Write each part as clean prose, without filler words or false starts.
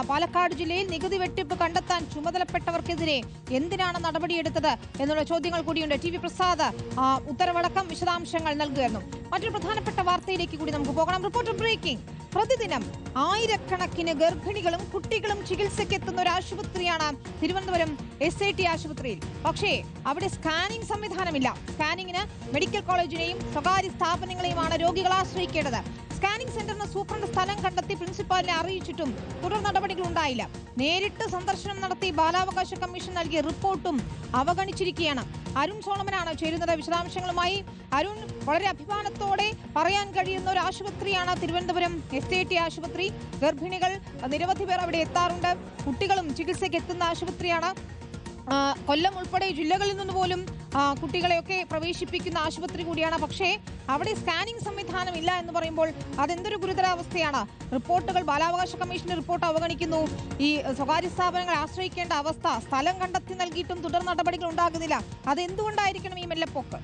പാലക്കാട് ജില്ലയിൽ നികുതി വെട്ടിപ്പ് കണ്ടെത്താൻ ചുമതലപ്പെട്ടവർക്കെതിരെ എന്തിനാണ് നടപടിയെടുത്തത് എന്നുള്ള ചോദ്യങ്ങൾ കൂടിയുണ്ട്. ടി വി പ്രസാദ് ഉത്തരവടക്കം വിശദാംശങ്ങൾ നൽകുകയായിരുന്നു. മറ്റൊരു പ്രധാനപ്പെട്ട വാർത്തയിലേക്ക് കൂടി നമുക്ക് പോകണം. Reporter breaking. പ്രതിദിനം ആയിരക്കണക്കിന് ഗർഭിണികളും കുട്ടികളും ചികിത്സയ്ക്ക് എത്തുന്ന ഒരു ആശുപത്രിയാണ് തിരുവനന്തപുരം SIT ആശുപത്രിയിൽ. പക്ഷേ അവിടെ സ്കാനിംഗ് സംവിധാനമില്ല. സ്കാനിങ്ങിന് മെഡിക്കൽ കോളേജിനെയും സ്വകാര്യ സ്ഥാപനങ്ങളെയുമാണ് രോഗികൾ ആശ്രയിക്കേണ്ടത്. സ്കാനിംഗ് സെന്ററിന് സൂപ്രണ്ട് സ്ഥലം കണ്ടെത്തി പ്രിൻസിപ്പാലിനെ അറിയിച്ചിട്ടും തുടർ നടപടികൾ ഉണ്ടായില്ല. നേരിട്ട് സന്ദർശനം നടത്തി ബാലാവകാശ കമ്മീഷൻ നൽകിയ റിപ്പോർട്ടും അവഗണിച്ചിരിക്കുകയാണ്. അരുൺ സോളമനാണ് ചേരുന്നത് വിശദാംശങ്ങളുമായി. അരുൺ, വളരെ അഭിമാനത്തോടെ പറയാൻ കഴിയുന്ന ഒരു ആശുപത്രിയാണ് തിരുവനന്തപുരം SIT ആശുപത്രി. ഗർഭിണികൾ നിരവധി പേർ അവിടെ എത്താറുണ്ട്. കുട്ടികളും ചികിത്സയ്ക്ക് എത്തുന്ന ആശുപത്രിയാണ്. കൊല്ലം ഉൾപ്പെടെ ജില്ലകളിൽ നിന്ന് പോലും കുട്ടികളെയൊക്കെ പ്രവേശിപ്പിക്കുന്ന ആശുപത്രി കൂടിയാണ്. പക്ഷേ അവിടെ സ്കാനിംഗ് സംവിധാനം ഇല്ല എന്ന് പറയുമ്പോൾ അതെന്തൊരു ഗുരുതരാവസ്ഥയാണ്. റിപ്പോർട്ടുകൾ, ബാലാവകാശ കമ്മീഷന്റെ റിപ്പോർട്ട് അവഗണിക്കുന്നു. ഈ സ്വകാര്യ സ്ഥാപനങ്ങളെ ആശ്രയിക്കേണ്ട അവസ്ഥ, സ്ഥലം കണ്ടെത്തി നൽകിയിട്ടും തുടർ നടപടികൾ ഉണ്ടാകുന്നില്ല. അതെന്തുകൊണ്ടായിരിക്കണം ഈ മെല്ലെപ്പോക്ക്?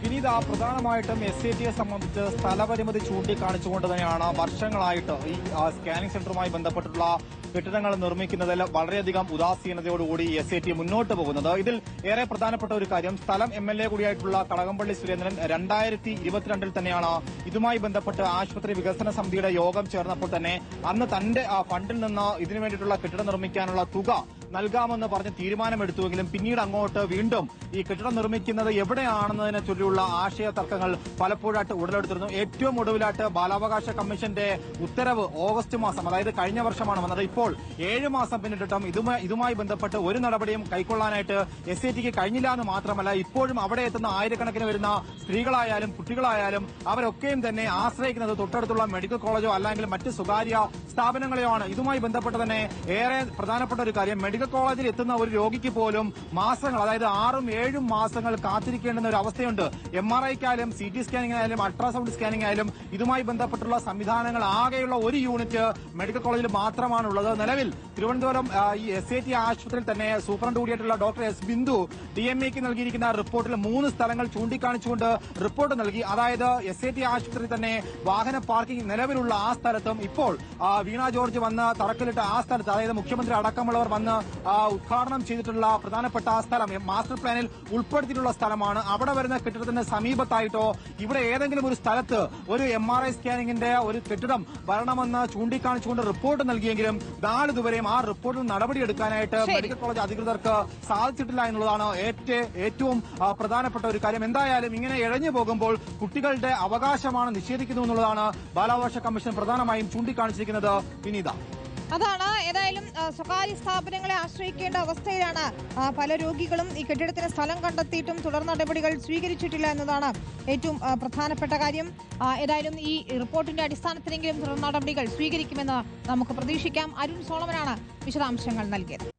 വിനീത, പ്രധാനമായിട്ടും SITയെ സംബന്ധിച്ച് സ്ഥലപരിമിതി ചൂണ്ടിക്കാണിച്ചുകൊണ്ട് തന്നെയാണ് വർഷങ്ങളായിട്ട് ഈ സ്കാനിംഗ് സെന്ററുമായി ബന്ധപ്പെട്ടുള്ള കെട്ടിടങ്ങൾ നിർമ്മിക്കുന്നതിൽ വളരെയധികം ഉദാസീനതയോടുകൂടി SIT മുന്നോട്ട് പോകുന്നത്. ഇതിൽ ഏറെ പ്രധാനപ്പെട്ട ഒരു കാര്യം, സ്ഥലം MLA കൂടിയായിട്ടുള്ള കടകംപള്ളി സുരേന്ദ്രൻ 2022 തന്നെയാണ് ഇതുമായി ബന്ധപ്പെട്ട് ആശുപത്രി വികസന സമിതിയുടെ യോഗം ചേർന്നപ്പോൾ തന്നെ അന്ന് തന്റെ ഫണ്ടിൽ നിന്ന് ഇതിനു വേണ്ടിയിട്ടുള്ള കെട്ടിടം നിർമ്മിക്കാനുള്ള തുക നൽകാമെന്ന് പറഞ്ഞ് തീരുമാനമെടുത്തുവെങ്കിലും പിന്നീട് അങ്ങോട്ട് വീണ്ടും ഈ കെട്ടിടം നിർമ്മിക്കുന്നത് എവിടെയാണെന്നതിനെ ചൊല്ലിയുള്ള ആശയ തർക്കങ്ങൾ പലപ്പോഴായിട്ട് ഉടലെടുത്തിരുന്നു. ഏറ്റവും ഒടുവിലായിട്ട് ബാലാവകാശ കമ്മീഷന്റെ ഉത്തരവ് ഓഗസ്റ്റ് മാസം, അതായത് കഴിഞ്ഞ വർഷമാണ് വന്നത്. ഇപ്പോൾ 7 മാസം പിന്നിട്ടിട്ടും ഇതുമായി ബന്ധപ്പെട്ട് ഒരു നടപടിയും കൈക്കൊള്ളാനായിട്ട് SITക്ക് കഴിഞ്ഞില്ല എന്ന് മാത്രമല്ല, ഇപ്പോഴും അവിടെ എത്തുന്ന ആയിരക്കണക്കിന് വരുന്ന സ്ത്രീകളായാലും കുട്ടികളായാലും അവരൊക്കെയും തന്നെ ആശ്രയിക്കുന്നത് തൊട്ടടുത്തുള്ള മെഡിക്കൽ കോളേജോ അല്ലെങ്കിൽ മറ്റ് സ്വകാര്യ സ്ഥാപനങ്ങളെയോ ആണ്. ഇതുമായി ബന്ധപ്പെട്ട് തന്നെ ഏറെ പ്രധാനപ്പെട്ട ഒരു കാര്യം, മെഡിക്കൽ കോളേജിൽ എത്തുന്ന ഒരു രോഗിക്ക് പോലും മാസങ്ങൾ, അതായത് 6-7 മാസങ്ങൾ കാത്തിരിക്കേണ്ടുന്ന ഒരു അവസ്ഥയുണ്ട്. MRIക്കായാലും CT സ്കാനിങ്ങിനായാലും അൾട്രാസൗണ്ട് സ്കാനിംഗ് ആയാലും ഇതുമായി ബന്ധപ്പെട്ടുള്ള സംവിധാനങ്ങൾ ആകെയുള്ള ഒരു യൂണിറ്റ് മെഡിക്കൽ കോളേജിൽ മാത്രമാണുള്ളത്. നിലവിൽ തിരുവനന്തപുരം ഈ SIT ആശുപത്രിയിൽ തന്നെ സൂപ്രണ്ട് കൂടിയായിട്ടുള്ള ഡോക്ടർ S. ബിന്ദു DMAക്ക് നൽകിയിരിക്കുന്ന റിപ്പോർട്ടിൽ 3 സ്ഥലങ്ങൾ ചൂണ്ടിക്കാണിച്ചുകൊണ്ട് റിപ്പോർട്ട് നൽകി. അതായത് SIT ആശുപത്രിയിൽ തന്നെ വാഹന പാർക്കിംഗ് നിലവിലുള്ള ആ സ്ഥലത്തും ഇപ്പോൾ വീണ ജോർജ് വന്ന് തറക്കല്ലിട്ട ആ സ്ഥലത്ത്, അതായത് മുഖ്യമന്ത്രി അടക്കമുള്ളവർ വന്ന് ഉദ്ഘാടനം ചെയ്തിട്ടുള്ള പ്രധാനപ്പെട്ട ആ സ്ഥലം മാസ്റ്റർ പ്ലാനിൽ ഉൾപ്പെടുത്തിയിട്ടുള്ള സ്ഥലമാണ്. അവിടെ വരുന്ന കെട്ടിടത്തിന്റെ സമീപത്തായിട്ടോ ഇവിടെ ഏതെങ്കിലും ഒരു സ്ഥലത്ത് ഒരു MRI സ്കാനിങ്ങിന്റെ ഒരു കെട്ടിടം വരണമെന്ന് ചൂണ്ടിക്കാണിച്ചുകൊണ്ട് റിപ്പോർട്ട് നൽകിയെങ്കിലും നാളിതുവരെയും ആ റിപ്പോർട്ടിൽ നടപടിയെടുക്കാനായിട്ട് മെഡിക്കൽ കോളേജ് അധികൃതർക്ക് സാധിച്ചിട്ടില്ല എന്നുള്ളതാണ് ഏറ്റവും പ്രധാനപ്പെട്ട ഒരു കാര്യം. എന്തായാലും ഇങ്ങനെ ഇഴഞ്ഞു പോകുമ്പോൾ കുട്ടികളുടെ അവകാശമാണ് നിഷേധിക്കുന്നു എന്നുള്ളതാണ് ബാലാവകാശ കമ്മീഷൻ പ്രധാനമായും ചൂണ്ടിക്കാണിച്ചിരിക്കുന്നത്. വിനീത, അതാണ്. ഏതായാലും സ്വകാര്യ സ്ഥാപനങ്ങളെ ആശ്രയിക്കേണ്ട അവസ്ഥയിലാണ് പല രോഗികളും. ഈ കെട്ടിടത്തിന് സ്ഥലം കണ്ടെത്തിയിട്ടും തുടർ നടപടികൾ സ്വീകരിച്ചിട്ടില്ല എന്നതാണ് ഏറ്റവും പ്രധാനപ്പെട്ട കാര്യം. ഏതായാലും ഈ റിപ്പോർട്ടിന്റെ അടിസ്ഥാനത്തിലെങ്കിലും തുടർ നടപടികൾ സ്വീകരിക്കുമെന്ന് നമുക്ക് പ്രതീക്ഷിക്കാം. അരുൺ സോളമനാണ് വിശദാംശങ്ങൾ നൽകിയത്.